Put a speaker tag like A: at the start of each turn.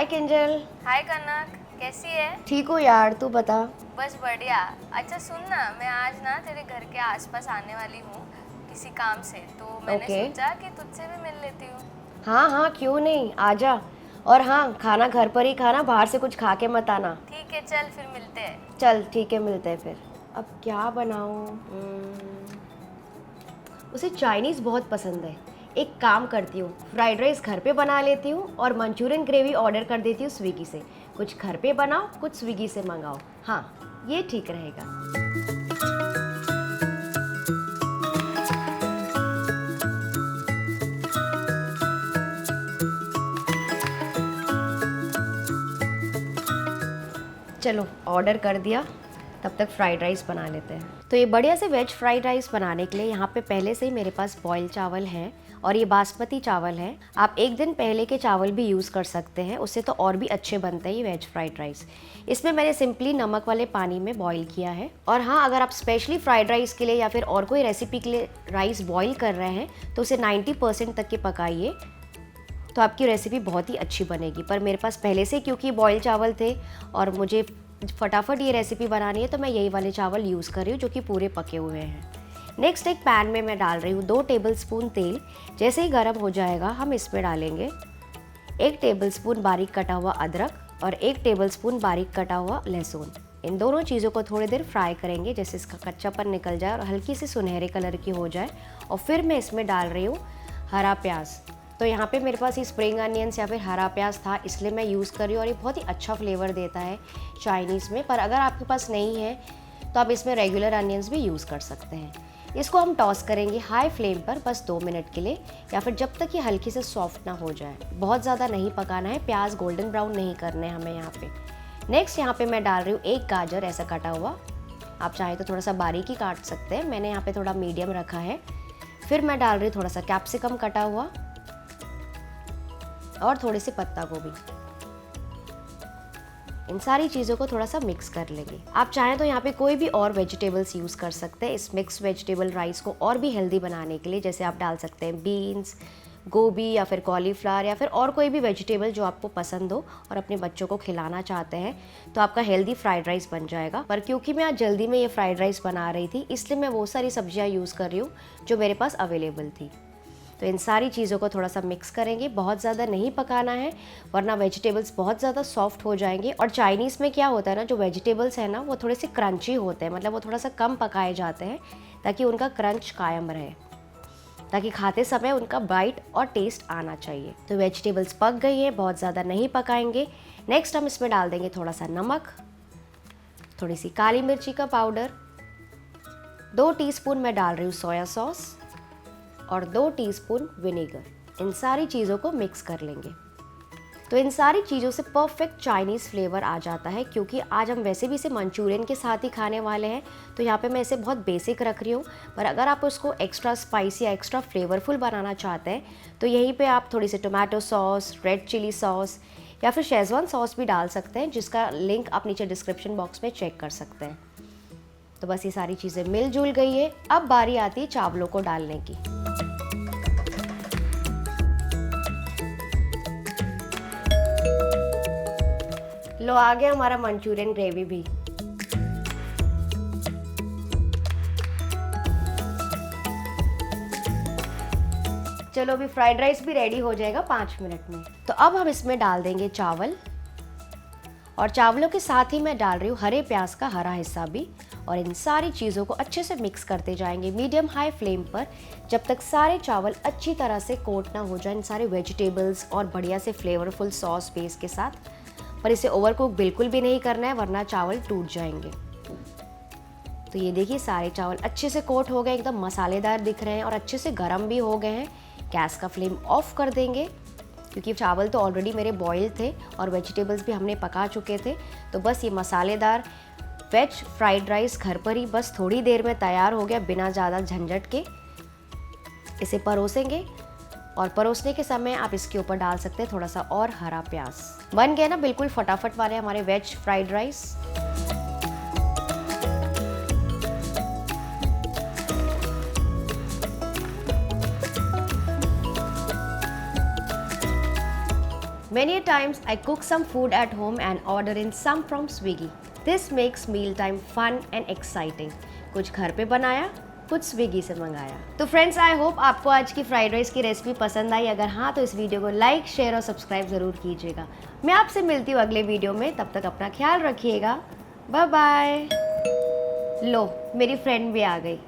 A: किंजल।
B: हाय कनक, कैसी है?
A: ठीक हूँ यार, तू बता।
B: बस बढ़िया। अच्छा सुन ना, मैं आज ना तेरे घर के आसपास आने वाली हूँ किसी काम से, तो मैंने
A: ओके।
B: सोचा कि तुझसे भी मिल लेती हूँ।
A: हाँ हाँ, क्यों नहीं, आजा। और हाँ, खाना घर पर ही खाना, बाहर से कुछ खा के मत आना।
B: ठीक है, चल फिर मिलते हैं।
A: चल ठीक है, मिलते हैं फिर। अब क्या बनाऊँ? उसे चाइनीज़ बहुत पसंद है। एक काम करती हूँ, फ्राइड राइस घर पे बना लेती हूँ और मंचूरियन ग्रेवी ऑर्डर कर देती हूँ स्विगी से। कुछ घर पे बनाओ, कुछ स्विगी से मंगाओ। हाँ, ये ठीक रहेगा। चलो ऑर्डर कर दिया, तब तक फ्राइड राइस बना लेते हैं। तो ये बढ़िया से वेज फ्राइड राइस बनाने के लिए यहाँ पे पहले से ही मेरे पास बॉयल चावल हैं और ये बासमती चावल है। आप एक दिन पहले के चावल भी यूज़ कर सकते हैं, उससे तो और भी अच्छे बनते हैं ये वेज फ्राइड राइस। इसमें मैंने सिंपली नमक वाले पानी में बॉईल किया है। और हाँ, अगर आप स्पेशली फ्राइड राइस के लिए या फिर और कोई रेसिपी के लिए राइस बॉईल कर रहे हैं तो उसे 90% तक के पकाइए, तो आपकी रेसिपी बहुत ही अच्छी बनेगी। पर मेरे पास पहले से क्योंकि बॉयल चावल थे और मुझे फटाफट ये रेसिपी बनानी है, तो मैं यही वाले चावल यूज़ कर रही हूँ जो कि पूरे पके हुए हैं। नेक्स्ट एक पैन में मैं डाल रही हूँ 2 टेबलस्पून तेल। जैसे ही गर्म हो जाएगा हम इसमें डालेंगे 1 टेबलस्पून बारीक कटा हुआ अदरक और 1 टेबलस्पून बारीक कटा हुआ लहसुन। इन दोनों चीज़ों को थोड़ी देर फ्राई करेंगे, जैसे इसका कच्चापन निकल जाए और हल्की सी सुनहरे कलर की हो जाए। और फिर मैं इसमें डाल रही हूँ हरा प्याज। तो यहाँ पे मेरे पास ये स्प्रिंग अनियंस या फिर हरा प्याज था, इसलिए मैं यूज़ कर रही हूँ और ये बहुत ही अच्छा फ्लेवर देता है चाइनीज़ में। पर अगर आपके पास नहीं है तो आप इसमें रेगुलर अनियंस भी यूज़ कर सकते हैं। इसको हम टॉस करेंगे हाई फ्लेम पर बस 2 मिनट के लिए, या फिर जब तक ये हल्की से सॉफ्ट ना हो जाए। बहुत ज़्यादा नहीं पकाना है, प्याज गोल्डन ब्राउन नहीं करने हमें यहाँ पे। नेक्स्ट यहाँ पे मैं डाल रही हूँ 1 गाजर ऐसा कटा हुआ। आप चाहें तो थोड़ा सा बारीक ही काट सकते हैं, मैंने यहाँ पे थोड़ा मीडियम रखा है। फिर मैं डाल रही हूँ थोड़ा सा कैप्सिकम कटा हुआ और थोड़ी सी पत्ता गोभी। इन सारी चीज़ों को थोड़ा सा मिक्स कर लेंगे। आप चाहें तो यहाँ पे कोई भी और वेजिटेबल्स यूज़ कर सकते हैं इस मिक्स वेजिटेबल राइस को और भी हेल्दी बनाने के लिए। जैसे आप डाल सकते हैं बीन्स, गोभी या फिर कॉलीफ्लावर या फिर और कोई भी वेजिटेबल जो आपको पसंद हो और अपने बच्चों को खिलाना चाहते हैं, तो आपका हेल्दी फ्राइड राइस बन जाएगा। पर क्योंकि मैं आज जल्दी में ये फ्राइड राइस बना रही थी, इसलिए मैं वो सारी सब्जियाँ यूज़ कर रही हूँ जो मेरे पास अवेलेबल थी। तो इन सारी चीज़ों को थोड़ा सा मिक्स करेंगे, बहुत ज़्यादा नहीं पकाना है वरना वेजिटेबल्स बहुत ज़्यादा सॉफ्ट हो जाएंगे। और चाइनीज़ में क्या होता है ना, जो वेजिटेबल्स है ना वो थोड़े से क्रंची होते हैं, मतलब वो थोड़ा सा कम पकाए जाते हैं ताकि उनका क्रंच कायम रहे, ताकि खाते समय उनका बाइट और टेस्ट आना चाहिए। तो वेजिटेबल्स पक गई है, बहुत ज़्यादा नहीं पकाएंगे। नेक्स्ट हम इसमें डाल देंगे थोड़ा सा नमक, थोड़ी सी काली मिर्ची का पाउडर, 2 टीस्पून मैं डाल रही हूँ सोया सॉस और 2 टीस्पून विनेगर। इन सारी चीज़ों को मिक्स कर लेंगे। तो इन सारी चीज़ों से परफेक्ट चाइनीज़ फ्लेवर आ जाता है। क्योंकि आज हम वैसे भी इसे मंचूरियन के साथ ही खाने वाले हैं, तो यहाँ पे मैं इसे बहुत बेसिक रख रही हूँ। पर अगर आप उसको एक्स्ट्रा स्पाइसी या एक्स्ट्रा फ्लेवरफुल बनाना चाहते हैं तो यहीं पे आप थोड़ी सी tomato sauce, red chilli sauce या फिर शेजवान सॉस भी डाल सकते हैं, जिसका लिंक आप नीचे डिस्क्रिप्शन बॉक्स में चेक कर सकते हैं। तो बस ये सारी चीज़ें मिलजुल गई है। अब बारी आती है चावलों को डालने की। लो, आ गया हमारा मंचूरियन ग्रेवी भी। चलो अभी फ्राइड राइस भी रेडी हो जाएगा 5 मिनट में। तो अब हम इसमें डाल देंगे चावल, और चावलों के साथ ही मैं डाल रही हूँ हरे प्याज का हरा हिस्सा भी। और इन सारी चीज़ों को अच्छे से मिक्स करते जाएंगे मीडियम हाई फ्लेम पर, जब तक सारे चावल अच्छी तरह से कोट ना हो जाए इन सारे वेजिटेबल्स और बढ़िया से फ्लेवरफुल सॉस बेस के साथ। पर इसे ओवर कुक बिल्कुल भी नहीं करना है वरना चावल टूट जाएंगे। तो ये देखिए सारे चावल अच्छे से कोट हो गए, एकदम मसालेदार दिख रहे हैं और अच्छे से गर्म भी हो गए हैं। गैस का फ्लेम ऑफ कर देंगे क्योंकि चावल तो ऑलरेडी मेरे बॉयल थे और वेजिटेबल्स भी हमने पका चुके थे। तो बस ये मसालेदार वेज फ्राइड राइस घर पर ही बस थोड़ी देर में तैयार हो गया, बिना ज़्यादा झंझट के। इसे परोसेंगे और परोसने के समय आप इसके ऊपर डाल सकते हैं थोड़ा सा और हरा प्याज। बन गए ना बिल्कुल फटाफट वाले हमारे veg fried rice. Many times I cook some food at home and order in some from Swiggy. This makes mealtime fun and exciting. कुछ घर पे बनाया, कुछ स्विगी से मंगाया। तो फ्रेंड्स, आई होप आपको आज की फ्राइड राइस की रेसिपी पसंद आई। अगर हाँ तो इस वीडियो को लाइक, शेयर और सब्सक्राइब ज़रूर कीजिएगा। मैं आपसे मिलती हूँ अगले वीडियो में, तब तक अपना ख्याल रखिएगा। Bye bye. लो, मेरी फ्रेंड भी आ गई।